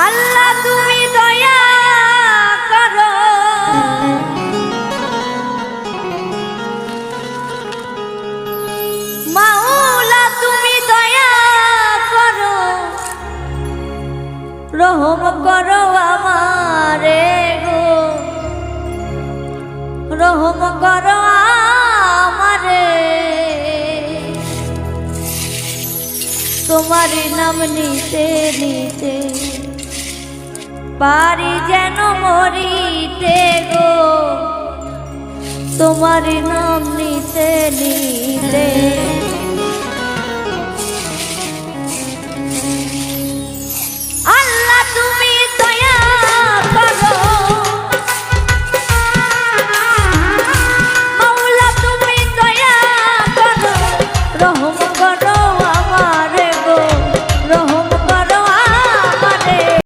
আল্লাহ তুমি দয়া করো, মাওলা তুমি দয়া করো, রহম করো আমারে গো, রহম করো আমারে। তোমার নাম নিতে নিতে পারি যেন মরিতে গো, তোমার নাম নিতে নিতে